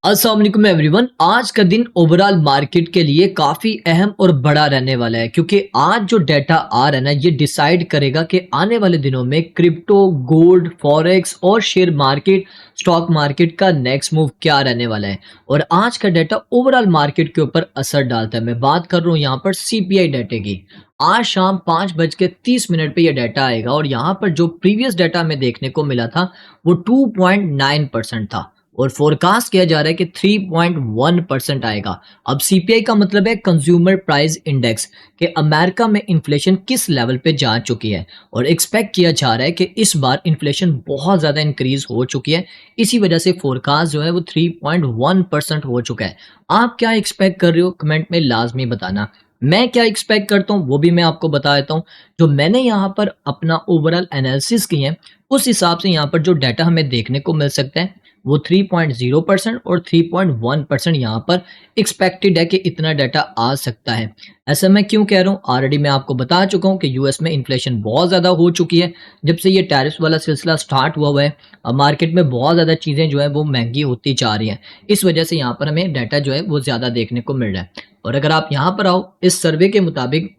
अस्सलाम वालेकुम एवरीवन। आज का दिन ओवरऑल मार्केट के लिए काफ़ी अहम और बड़ा रहने वाला है क्योंकि आज जो डाटा आ रहा है ना ये डिसाइड करेगा कि आने वाले दिनों में क्रिप्टो, गोल्ड, फॉरेक्स और शेयर मार्केट, स्टॉक मार्केट का नेक्स्ट मूव क्या रहने वाला है। और आज का डाटा ओवरऑल मार्केट के ऊपर असर डालता है। मैं बात कर रहा हूँ यहाँ पर सीपीआई डाटे की। आज शाम 5:30 पे ये डाटा आएगा और यहाँ पर जो प्रीवियस डाटा हमें देखने को मिला था वो 2.9% था और फोरकास्ट किया जा रहा है कि 3.1% आएगा। अब सीपीआई का मतलब है कंज्यूमर प्राइस इंडेक्स कि अमेरिका में इन्फ्लेशन किस लेवल पे जा चुकी है और एक्सपेक्ट किया जा रहा है कि इस बार इन्फ्लेशन बहुत ज़्यादा इंक्रीज हो चुकी है। इसी वजह से फोरकास्ट जो है वो 3.1% हो चुका है। आप क्या एक्सपेक्ट कर रहे हो कमेंट में लाजमी बताना। मैं क्या एक्सपेक्ट करता हूँ वो भी मैं आपको बता देता हूँ। जो मैंने यहाँ पर अपना ओवरऑल एनालिसिस की है उस हिसाब से यहाँ पर जो डाटा हमें देखने को मिल सकता है वो 3.0% और 3.1% यहाँ पर एक्सपेक्टेड है कि इतना डाटा आ सकता है। ऐसा मैं क्यों कह रहा हूँ, ऑलरेडी मैं आपको बता चुका हूँ कि यूएस में इन्फ्लेशन बहुत ज़्यादा हो चुकी है। जब से ये टैरिफ वाला सिलसिला स्टार्ट हुआ है मार्केट में बहुत ज़्यादा चीज़ें जो है वो महंगी होती जा रही हैं। इस वजह से यहाँ पर हमें डाटा जो है वो ज़्यादा देखने को मिल रहा है। और अगर आप यहाँ पर आओ इस सर्वे के मुताबिक,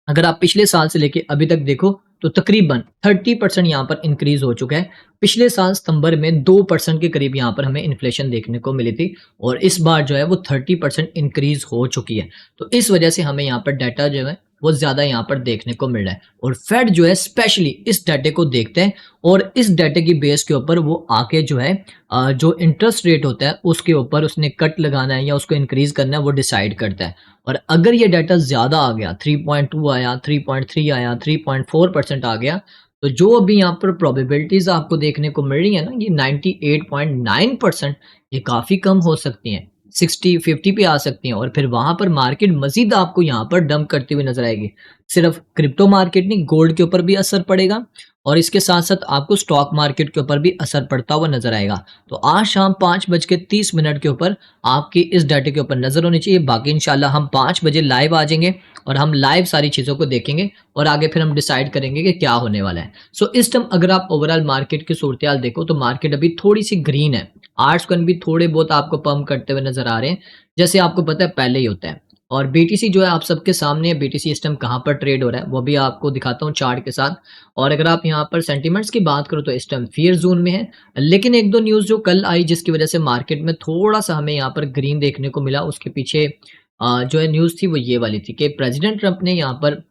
अगर आप पिछले साल से लेके अभी तक देखो तो तकरीबन 30% यहाँ पर इंक्रीज हो चुका है। पिछले साल सितंबर में 2% के करीब यहाँ पर हमें इन्फ्लेशन देखने को मिली थी और इस बार जो है वो 30% इंक्रीज हो चुकी है। तो इस वजह से हमें यहाँ पर डाटा जो है वो ज़्यादा यहाँ पर देखने को मिल रहा है और फेड जो है स्पेशली इस डाटे को देखते हैं और इस डाटे की बेस के ऊपर वो आके जो है जो इंटरेस्ट रेट होता है उसके ऊपर उसने कट लगाना है या उसको इंक्रीज करना है वो डिसाइड करता है। और अगर ये डाटा ज़्यादा आ गया, 3.2 आया, 3.3 आया, 3.4% आ गया, तो जो अभी यहाँ पर प्रोबेबिलिटीज़ आपको देखने को मिल रही है ना, ये 98.9% ये काफ़ी कम हो सकती हैं। 60-50 पे आ सकती हैं और फिर वहाँ पर मार्केट मज़ीद आपको यहाँ पर डंप करती हुई नज़र आएगी। सिर्फ क्रिप्टो मार्केट नहीं, गोल्ड के ऊपर भी असर पड़ेगा और इसके साथ-साथ आपको स्टॉक मार्केट के ऊपर भी असर पड़ता हुआ नज़र आएगा। तो आज शाम 5:30 के ऊपर आपकी इस डाटे के ऊपर नज़र होनी चाहिए। बाकी इंशाल्लाह हम 5 बजे लाइव आ जाएँगे और हम लाइव सारी चीज़ों को देखेंगे और आगे फिर हम डिसाइड करेंगे कि क्या होने वाला है। सो इस टाइम अगर आप ओवरऑल मार्केट की सूरत-ए-हाल देखो तो मार्केट अभी थोड़ी-सी ग्रीन है। आर्ट्स कॉइन भी थोड़े बहुत आपको पंप करते हुए नज़र आ रहे हैं, जैसे आपको पता है पहले ही होता है। और बीटीसी जो है आप सबके सामने है, बीटीसी इस टाइम कहाँ पर ट्रेड हो रहा है, वो भी आपको दिखाता हूँ चार्ट के साथ। और अगर आप यहाँ पर सेंटिमेंट्स की बात करो तो इस टाइम फ़ियर ज़ोन में है। लेकिन 1-2 न्यूज़ जो कल आई जिसकी वजह से मार्केट में थोड़ा-सा हमें यहाँ पर ग्रीन देखने को मिला, उसके पीछे जो है न्यूज़ थी वो ये वाली थी कि प्रेज़िडेंट ट्रंप ने यहाँ पर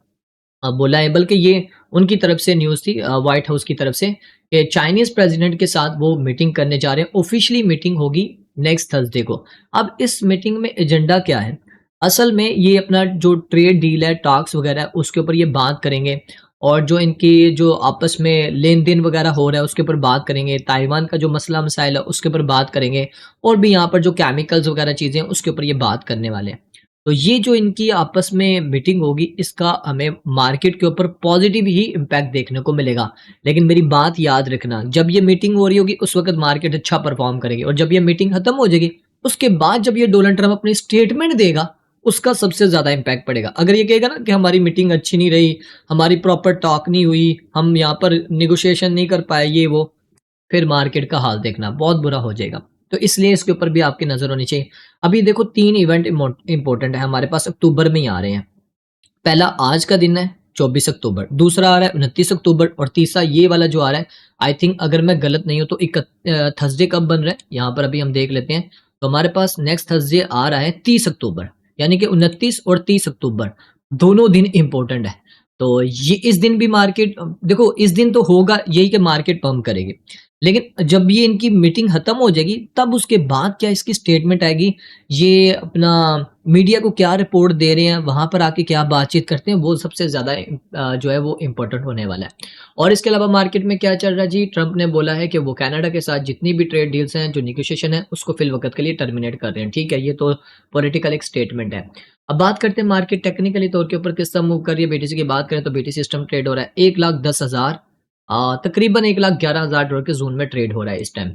बोला है, बल्कि ये उनकी तरफ से न्यूज़ थी व्हाइट हाउस की तरफ से कि चाइनीज़ प्रेज़िडेंट के साथ वो मीटिंग करने जा रहे हैं। ऑफ़िशियली मीटिंग होगी नेक्स्ट थर्सडे को। अब इस मीटिंग में एजेंडा क्या है? असल में ये अपना जो ट्रेड डील है, टॉक्स वग़ैरह है, उसके ऊपर ये बात करेंगे और जो इनकी जो आपस में लेन-देन वग़ैरह हो रहा है, उसके ऊपर बात करेंगे। ताइवान का जो मसला-मसाइल है, उसके ऊपर बात करेंगे और भी यहाँ पर जो केमिकल्स वग़ैरह चीज़ें हैं, उसके ऊपर ये बात करने वाले हैं। तो ये जो इनकी आपस में मीटिंग होगी इसका हमें मार्केट के ऊपर पॉजिटिव ही इम्पैक्ट देखने को मिलेगा। लेकिन मेरी बात याद रखना, जब ये मीटिंग हो रही होगी उस वक़्त मार्केट अच्छा परफ़ॉर्म करेगी और जब ये मीटिंग खत्म हो जाएगी, उसके बाद जब ये डोनाल्ड ट्रंप अपनी स्टेटमेंट देगा, उसका सबसे ज़्यादा इम्पैक्ट पड़ेगा। अगर ये कहेगा ना कि हमारी मीटिंग अच्छी नहीं रही, हमारी प्रॉपर टॉक नहीं हुई, हम यहाँ पर नेगोशिएशन नहीं कर पाए ये वो, फिर मार्केट का हाल देखना बहुत बुरा हो जाएगा। तो इसलिए इसके ऊपर भी आपकी नज़र होनी चाहिए। अभी देखो 3 इवेंट इम्पोर्टेंट है हमारे पास, अक्टूबर में ही आ रहे हैं। पहला आज का दिन है 24 अक्टूबर, दूसरा आ रहा है 29 अक्टूबर और तीसरा ये वाला जो आ रहा है, आई थिंक अगर मैं गलत नहीं हूँ तो थर्सडे कब बन रहा है, यहाँ पर अभी हम देख लेते हैं। तो हमारे पास नेक्स्ट थर्सडे आ रहा है 30 अक्टूबर, यानी कि 29 और 30 अक्टूबर दोनों दिन इम्पोर्टेंट है। तो ये इस दिन भी मार्केट देखो इस दिन तो होगा यही कि मार्केट पंप करेगी। लेकिन जब ये इनकी मीटिंग खत्म हो जाएगी तब उसके बाद क्या इसकी स्टेटमेंट आएगी, ये अपना मीडिया को क्या रिपोर्ट दे रहे हैं, वहाँ पर आके क्या बातचीत करते हैं, वो सबसे ज़्यादा जो है वो इम्पोर्टेंट होने वाला है। और इसके अलावा मार्केट में क्या चल रहा है जी, ट्रंप ने बोला है कि वो कनाडा के साथ जितनी भी ट्रेड डील्स हैं, जो नेगोशिएशन है, उसको फ़िलवक़्त के लिए टर्मिनेट कर रहे हैं। ठीक है, ये तो पॉलिटिकल एक स्टेटमेंट है। अब बात करते हैं मार्केट टेक्निकली तौर के ऊपर किस तरह मूव कर रही है। बीटीसी की बात करें तो बीटीसी सिस्टम ट्रेड हो रहा है 1,10,000 तकरीबन $1,11,000 के ज़ोन में ट्रेड हो रहा है इस टाइम।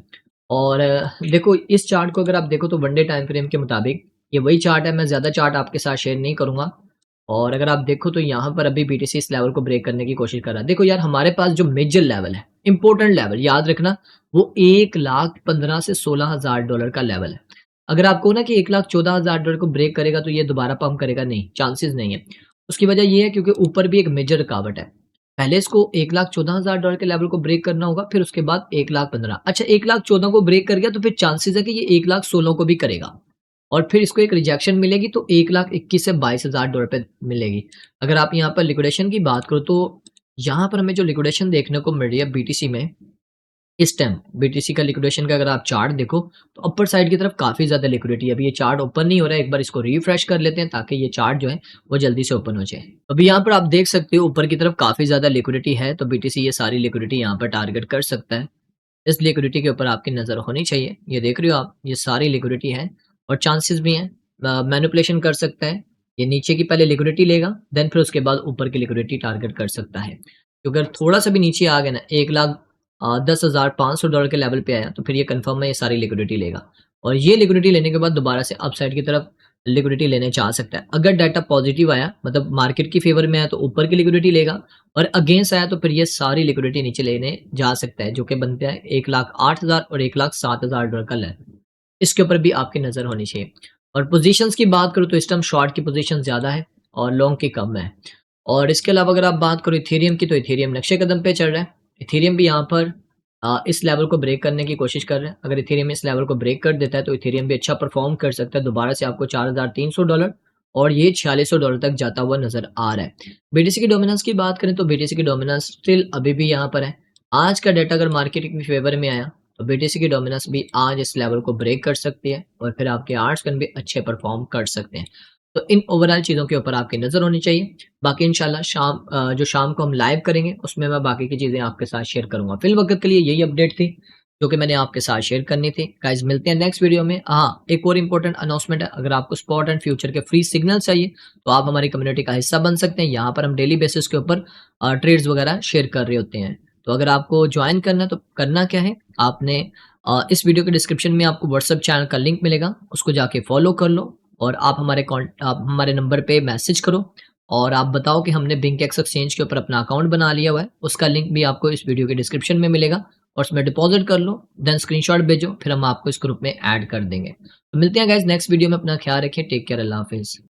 और देखो इस चार्ट को अगर आप देखो तो वन डे टाइम फ्रेम के मुताबिक ये वही चार्ट है, मैं ज़्यादा चार्ट आपके साथ शेयर नहीं करूँगा। और अगर आप देखो तो यहाँ पर अभी बीटीसी इस लेवल को ब्रेक करने की कोशिश कर रहा है। देखो यार हमारे पास जो मेजर लेवल है, इंपॉर्टेंट लेवल याद रखना, वो 1,15,000 से $16,000 का लेवल है। अगर आपको ना कि 1,14,000 डॉलर को ब्रेक करेगा तो ये दोबारा पंप करेगा, नहीं, चांसेस नहीं है। उसकी वजह ये है क्योंकि ऊपर भी एक मेजर रुकावट है। पहले इसको 1,14,000 डॉलर के लेवल को ब्रेक करना होगा, फिर उसके बाद 1,15,000। अच्छा, 1,14,000 को ब्रेक कर गया तो फिर चांसेस है कि ये 1,16,000 को भी करेगा और फिर इसको एक रिजेक्शन मिलेगी तो 1,21,000 से 22,000 डॉलर पे मिलेगी। अगर आप यहाँ पर लिक्विडेशन की बात करो तो यहाँ पर हमें जो लिक्विडेशन देखने को मिल रही है बीटीसी में, इस टाइम बीटीसी का लिक्विडेशन का अगर आप चार्ट देखो तो अपर साइड की तरफ काफ़ी ज़्यादा लिक्विडिटी है। अभी ये चार्ट ओपन नहीं हो रहा है, एक बार इसको रिफ्रेश कर लेते हैं ताकि ये चार्ट जो है वो जल्दी से ओपन हो जाए। अभी यहाँ पर आप देख सकते हो ऊपर की तरफ काफ़ी ज़्यादा लिक्विडिटी है, तो बीटीसी ये सारी लिक्विडिटी यहाँ पर टारगेट कर सकता है। इस लिक्विडिटी के ऊपर आपकी नज़र होनी चाहिए। ये देख रहे हो आप, ये सारी लिक्विडिटी है और चांसेस भी हैं मैनिपुलेशन कर सकता है। ये नीचे की पहले लिक्विडिटी लेगा, देन फिर उसके बाद ऊपर की लिक्विडिटी टारगेट कर सकता है। तो अगर थोड़ा-सा भी नीचे आ गया ना, 1,10,500 डॉलर के लेवल पे आया, तो फिर ये कन्फर्म है ये सारी लिक्विडिटी लेगा और ये लिक्विडिटी लेने के बाद दोबारा से अपसाइड की तरफ लिक्विडिटी लेने जा सकता है। अगर डाटा पॉजिटिव आया, मतलब मार्केट की फेवर में आया, तो ऊपर की लिक्विडिटी लेगा और अगेंस्ट आया तो फिर ये सारी लिक्विडिटी नीचे लेने जा सकता है, जो कि बनता है 1,08,000 और 1,07,000 डॉलर का लेवल। इसके ऊपर भी आपकी नज़र होनी चाहिए। और पोजीशंस की बात करूँ तो इस टाइम शॉर्ट की पोजीशन ज़्यादा है और लॉन्ग की कम है। और इसके अलावा अगर आप बात करो इथेरियम की, तो इथेरियम नक्शे कदम पे चल रहा है। इथेरियम भी यहाँ पर इस लेवल को ब्रेक करने की कोशिश कर रहे हैं। अगर इथेरियम इस लेवल को ब्रेक कर देता है तो इथेरियम भी अच्छा परफॉर्म कर सकता है। दोबारा से आपको 4,300 डॉलर और ये 4,600 डॉलर तक जाता हुआ नज़र आ रहा है। बीटीसी की डोमिनेंस की बात करें तो बीटीसी की डोमिनेंस स्टिल अभी भी यहाँ पर है। आज का डाटा अगर मार्केट की फेवर में आया तो बीटीसी की डोमिनेंस भी आज इस लेवल को ब्रेक कर सकती है और फिर आपके आर्ट्स कन भी अच्छे परफॉर्म कर सकते हैं। तो इन ओवरऑल चीज़ों के ऊपर आपकी नज़र होनी चाहिए। बाकी इंशाल्लाह जो शाम को हम लाइव करेंगे उसमें मैं बाकी की चीज़ें आपके साथ शेयर करूँगा। फ़िलवक़्त के लिए यही अपडेट थी जो कि मैंने आपके साथ शेयर करनी थी। गाइज़ मिलते हैं नेक्स्ट वीडियो में। हाँ, एक और इम्पोर्टेंट अनाउंसमेंट है, अगर आपको स्पॉट एंड फ्यूचर के फ्री सिग्नल चाहिए तो आप हमारी कम्युनिटी का हिस्सा बन सकते हैं। यहाँ पर हम डेली बेसिस के ऊपर ट्रेड्स वगैरह शेयर कर रहे होते हैं। तो अगर आपको जॉइन करना है तो करना क्या है, आपने इस वीडियो के डिस्क्रिप्शन में आपको व्हाट्सएप चैनल का लिंक मिलेगा, उसको जाके फॉलो कर लो और आप हमारे नंबर पे मैसेज करो और आप बताओ कि हमने बिंकेक्स एक्सचेंज के ऊपर अपना अकाउंट बना लिया हुआ है। उसका लिंक भी आपको इस वीडियो के डिस्क्रिप्शन में मिलेगा और उसमें डिपॉजिट कर लो, देन स्क्रीनशॉट भेजो, फिर हम आपको इस ग्रुप में ऐड कर देंगे। तो मिलते हैं गाइस नेक्स्ट वीडियो में। अपना ख्याल रखिए, टेक केयर, अल्लाह हाफ़िज़।